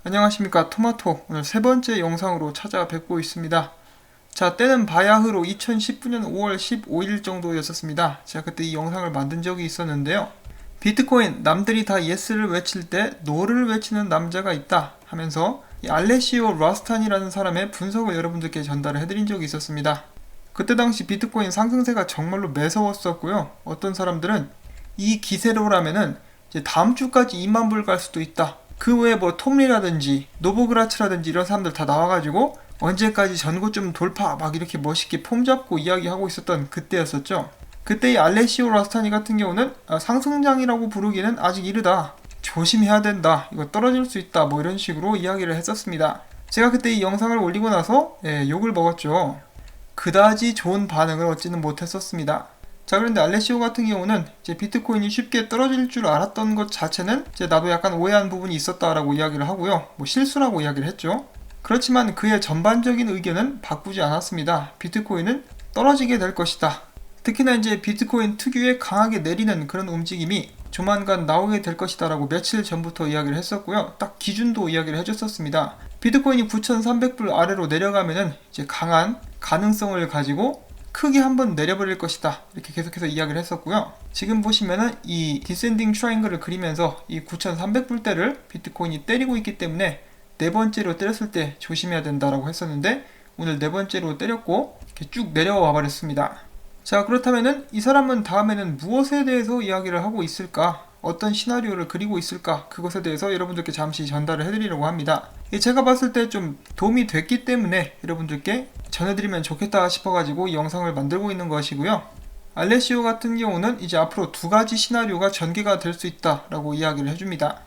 안녕하십니까, 토마토. 오늘 세 번째 영상으로 찾아뵙고 있습니다. 자, 때는 바야흐로 2019년 5월 15일 정도였었습니다. 제가 그때 이 영상을 만든 적이 있었는데요. 비트코인, 남들이 다 예스를 외칠 때 노를 외치는 남자가 있다 하면서 이 알레시오 라스탄이라는 사람의 분석을 여러분들께 전달을 해드린 적이 있었습니다. 그때 당시 비트코인 상승세가 정말로 매서웠었고요. 어떤 사람들은 이 기세로라면은 이제 다음 주까지 2만 불 갈 수도 있다. 그 외에 뭐 톰리라든지 노보그라츠라든지 이런 사람들 다 나와가지고 언제까지 전고점 돌파 막 이렇게 멋있게 폼 잡고 이야기하고 있었던 그때였었죠. 그때 이 알레시오 라스타니 같은 경우는 상승장이라고 부르기는 아직 이르다, 조심해야 된다, 이거 떨어질 수 있다, 뭐 이런 식으로 이야기를 했었습니다. 제가 그때 이 영상을 올리고 나서 욕을 먹었죠. 그다지 좋은 반응을 얻지는 못했었습니다. 자, 그런데 알레시오 같은 경우는 이제 비트코인이 쉽게 떨어질 줄 알았던 것 자체는 이제 나도 약간 오해한 부분이 있었다라고 이야기를 하고요. 뭐 실수라고 이야기를 했죠. 그렇지만 그의 전반적인 의견은 바꾸지 않았습니다. 비트코인은 떨어지게 될 것이다. 특히나 이제 비트코인 특유의 강하게 내리는 그런 움직임이 조만간 나오게 될 것이다 라고 며칠 전부터 이야기를 했었고요. 딱 기준도 이야기를 해줬었습니다. 비트코인이 9,300불 아래로 내려가면은 이제 강한 가능성을 가지고 크게 한번 내려버릴 것이다, 이렇게 계속해서 이야기를 했었고요. 지금 보시면은 이 디센딩 트라이앵글을 그리면서 이 9,300불대를 비트코인이 때리고 있기 때문에 네 번째로 때렸을 때 조심해야 된다라고 했었는데 오늘 네 번째로 때렸고 이렇게 쭉 내려와 버렸습니다. 자, 그렇다면은 이 사람은 다음에는 무엇에 대해서 이야기를 하고 있을까? 어떤 시나리오를 그리고 있을까? 그것에 대해서 여러분들께 잠시 전달을 해드리려고 합니다. 제가 봤을 때 좀 도움이 됐기 때문에 여러분들께 전해드리면 좋겠다 싶어가지고 이 영상을 만들고 있는 것이고요. 알레시오 같은 경우는 이제 앞으로 두 가지 시나리오가 전개가 될 수 있다라고 이야기를 해줍니다.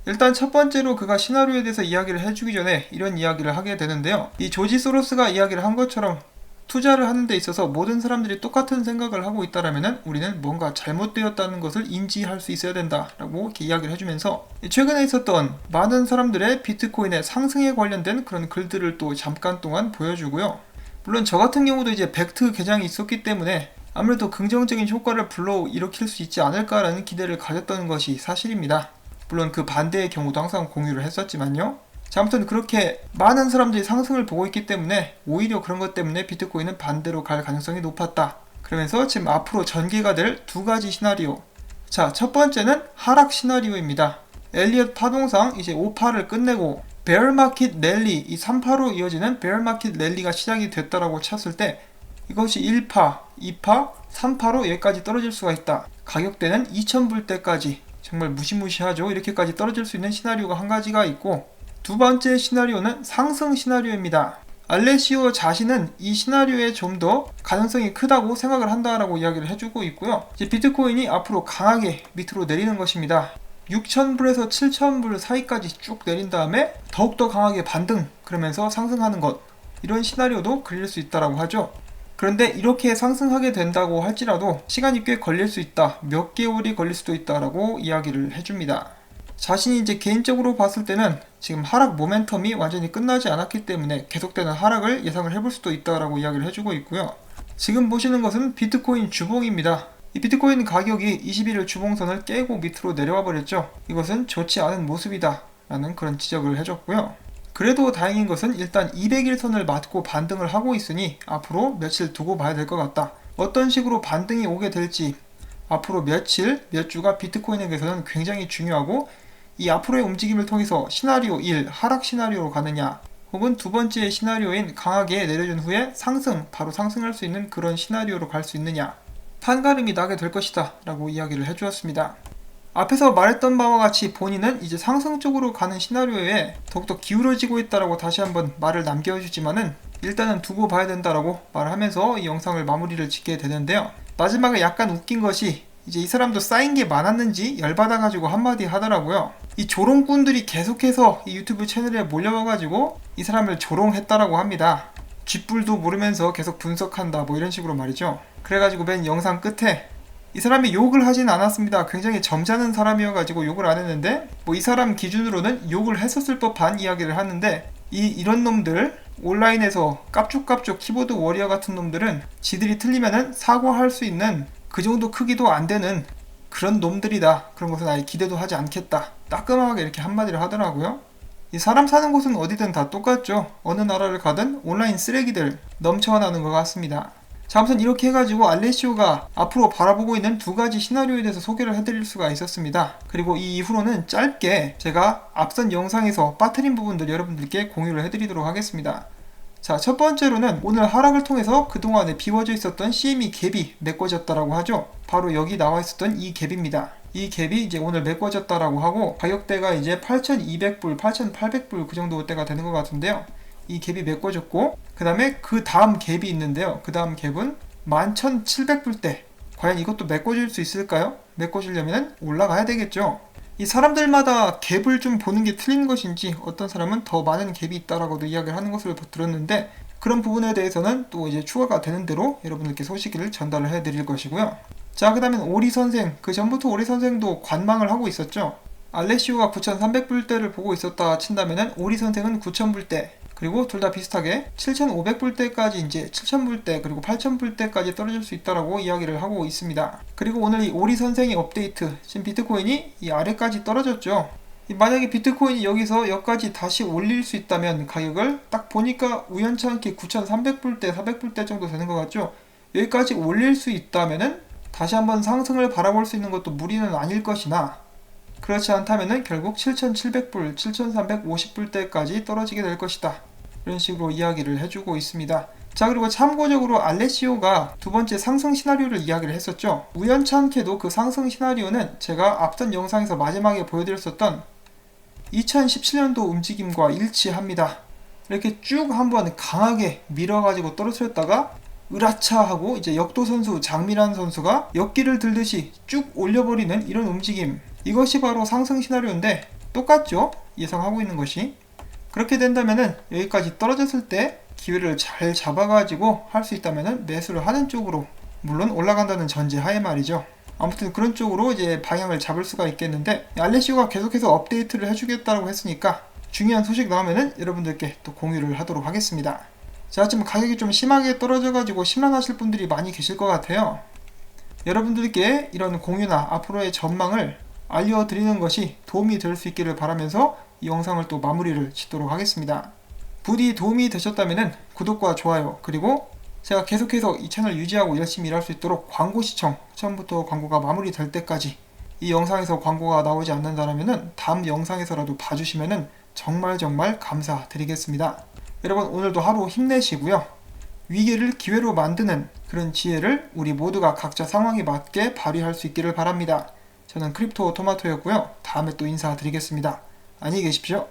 일단 첫 번째로 그가 시나리오에 대해서 이야기를 해주기 전에 이런 이야기를 하게 되는데요. 이 조지 소로스가 이야기를 한 것처럼 투자를 하는 데 있어서 모든 사람들이 똑같은 생각을 하고 있다라면은 우리는 뭔가 잘못되었다는 것을 인지할 수 있어야 된다라고 이렇게 이야기를 해주면서 최근에 있었던 많은 사람들의 비트코인의 상승에 관련된 그런 글들을 또 잠깐 동안 보여주고요. 물론 저 같은 경우도 이제 벡트 계정이 있었기 때문에 아무래도 긍정적인 효과를 불러일으킬 수 있지 않을까라는 기대를 가졌던 것이 사실입니다. 물론 그 반대의 경우도 항상 공유를 했었지만요. 자, 아무튼 그렇게 많은 사람들이 상승을 보고 있기 때문에 오히려 그런 것 때문에 비트코인은 반대로 갈 가능성이 높았다. 그러면서 지금 앞으로 전개가 될 두 가지 시나리오. 자, 첫 번째는 하락 시나리오입니다. 엘리엇 파동상 이제 5파를 끝내고 베어마켓 랠리, 이 3파로 이어지는 베어마켓 랠리가 시작이 됐다라고 쳤을 때 이것이 1파, 2파, 3파로 여기까지 떨어질 수가 있다. 가격대는 2,000불대까지 정말 무시무시하죠. 이렇게까지 떨어질 수 있는 시나리오가 한 가지가 있고, 두 번째 시나리오는 상승 시나리오입니다. 알레시오 자신은 이 시나리오에 좀 더 가능성이 크다고 생각을 한다라고 이야기를 해주고 있고요. 이제 비트코인이 앞으로 강하게 밑으로 내리는 것입니다. 6,000불에서 7,000불 사이까지 쭉 내린 다음에 더욱더 강하게 반등, 그러면서 상승하는 것, 이런 시나리오도 그릴 수 있다라고 하죠. 그런데 이렇게 상승하게 된다고 할지라도 시간이 꽤 걸릴 수 있다, 몇 개월이 걸릴 수도 있다라고 이야기를 해줍니다. 자신이 이제 개인적으로 봤을 때는 지금 하락 모멘텀이 완전히 끝나지 않았기 때문에 계속되는 하락을 예상을 해볼 수도 있다라고 이야기를 해주고 있고요. 지금 보시는 것은 비트코인 주봉입니다. 이 비트코인 가격이 21일 주봉선을 깨고 밑으로 내려와 버렸죠. 이것은 좋지 않은 모습이다 라는 그런 지적을 해줬고요. 그래도 다행인 것은 일단 200일선을 맞고 반등을 하고 있으니 앞으로 며칠 두고 봐야 될 것 같다. 어떤 식으로 반등이 오게 될지 앞으로 며칠, 몇 주가 비트코인에게서는 굉장히 중요하고, 이 앞으로의 움직임을 통해서 시나리오 1, 하락 시나리오로 가느냐, 혹은 두 번째 시나리오인 강하게 내려준 후에 상승, 바로 상승할 수 있는 그런 시나리오로 갈 수 있느냐, 판가름이 나게 될 것이다 라고 이야기를 해주었습니다. 앞에서 말했던 바와 같이 본인은 이제 상승 쪽으로 가는 시나리오에 더욱더 기울어지고 있다라고 다시 한번 말을 남겨주지만은 일단은 두고 봐야 된다라고 말하면서 이 영상을 마무리를 짓게 되는데요. 마지막에 약간 웃긴 것이 이제 이 사람도 쌓인 게 많았는지 열받아가지고 한마디 하더라고요. 이 조롱꾼들이 계속해서 이 유튜브 채널에 몰려와가지고 이 사람을 조롱했다라고 합니다. 쥐뿔도 모르면서 계속 분석한다, 뭐 이런 식으로 말이죠. 그래가지고 맨 영상 끝에 이 사람이 욕을 하진 않았습니다. 굉장히 점잖은 사람이어가지고 욕을 안 했는데, 뭐 이 사람 기준으로는 욕을 했었을 법한 이야기를 하는데, 이런 놈들, 온라인에서 깝죽깝죽 키보드 워리어 같은 놈들은 지들이 틀리면은 사과할 수 있는 그 정도 크기도 안 되는 그런 놈들이다. 그런 것은 아예 기대도 하지 않겠다. 따끔하게 이렇게 한마디를 하더라고요. 이 사람 사는 곳은 어디든 다 똑같죠. 어느 나라를 가든 온라인 쓰레기들 넘쳐나는 것 같습니다. 자, 아무튼 이렇게 해가지고 알레시오가 앞으로 바라보고 있는 두 가지 시나리오에 대해서 소개를 해드릴 수가 있었습니다. 그리고 이 이후로는 짧게 제가 앞선 영상에서 빠뜨린 부분들 여러분들께 공유를 해드리도록 하겠습니다. 자, 첫 번째로는 오늘 하락을 통해서 그동안에 비워져 있었던 CME 갭이 메꿔졌다라고 하죠. 바로 여기 나와 있었던 이 갭입니다. 이 갭이 이제 오늘 메꿔졌다라고 하고 가격대가 이제 8,200불, 8,800불 그 정도 대가 되는 것 같은데요. 이 갭이 메꿔졌고 그 다음에 그 다음 갭이 있는데요. 그 다음 갭은 11,700불대. 과연 이것도 메꿔질 수 있을까요? 메꿔지려면 올라가야 되겠죠. 이 사람들마다 갭을 좀 보는 게 틀린 것인지 어떤 사람은 더 많은 갭이 있다라고도 이야기를 하는 것을 들었는데 그런 부분에 대해서는 또 이제 추가가 되는 대로 여러분들께 소식을 전달을 해드릴 것이고요. 자, 그 다음엔 오리 선생. 그 전부터 오리 선생도 관망을 하고 있었죠. 알레시오가 9,300불대를 보고 있었다 친다면은 오리 선생은 9,000불대. 그리고 둘 다 비슷하게 7,500불대까지 이제 7,000불대 그리고 8,000불대까지 떨어질 수 있다라고 이야기를 하고 있습니다. 그리고 오늘 이 오리 선생의 업데이트, 지금 비트코인이 이 아래까지 떨어졌죠. 만약에 비트코인이 여기까지 다시 올릴 수 있다면 가격을 딱 보니까 우연치 않게 9,300불대, 400불대 정도 되는 것 같죠. 여기까지 올릴 수 있다면은 다시 한번 상승을 바라볼 수 있는 것도 무리는 아닐 것이나 그렇지 않다면은 결국 7,700불, 7,350불대까지 떨어지게 될 것이다. 이런 식으로 이야기를 해주고 있습니다. 자, 그리고 참고적으로 알레시오가 두 번째 상승 시나리오를 이야기를 했었죠. 우연찮게도 그 상승 시나리오는 제가 앞선 영상에서 마지막에 보여드렸었던 2017년도 움직임과 일치합니다. 이렇게 쭉 한번 강하게 밀어가지고 떨어뜨렸다가 으라차 하고 이제 역도 선수 장미란 선수가 역기를 들듯이 쭉 올려버리는 이런 움직임, 이것이 바로 상승 시나리오인데 똑같죠? 예상하고 있는 것이. 그렇게 된다면은 여기까지 떨어졌을 때 기회를 잘 잡아가지고 할 수 있다면은 매수를 하는 쪽으로, 물론 올라간다는 전제하에 말이죠. 아무튼 그런 쪽으로 이제 방향을 잡을 수가 있겠는데 알레시오가 계속해서 업데이트를 해주겠다고 했으니까 중요한 소식 나오면은 여러분들께 또 공유를 하도록 하겠습니다. 자, 지금 가격이 좀 심하게 떨어져가지고 심란하실 분들이 많이 계실 것 같아요. 여러분들께 이런 공유나 앞으로의 전망을 알려드리는 것이 도움이 될 수 있기를 바라면서 이 영상을 또 마무리를 짓도록 하겠습니다. 부디 도움이 되셨다면 구독과 좋아요, 그리고 제가 계속해서 이 채널 유지하고 열심히 일할 수 있도록 광고 시청, 처음부터 광고가 마무리될 때까지 이 영상에서 광고가 나오지 않는다면 다음 영상에서라도 봐주시면 정말 감사드리겠습니다. 여러분, 오늘도 하루 힘내시고요. 위기를 기회로 만드는 그런 지혜를 우리 모두가 각자 상황에 맞게 발휘할 수 있기를 바랍니다. 저는 크립토 토마토였고요. 다음에 또 인사드리겠습니다. 안녕히 계십시오.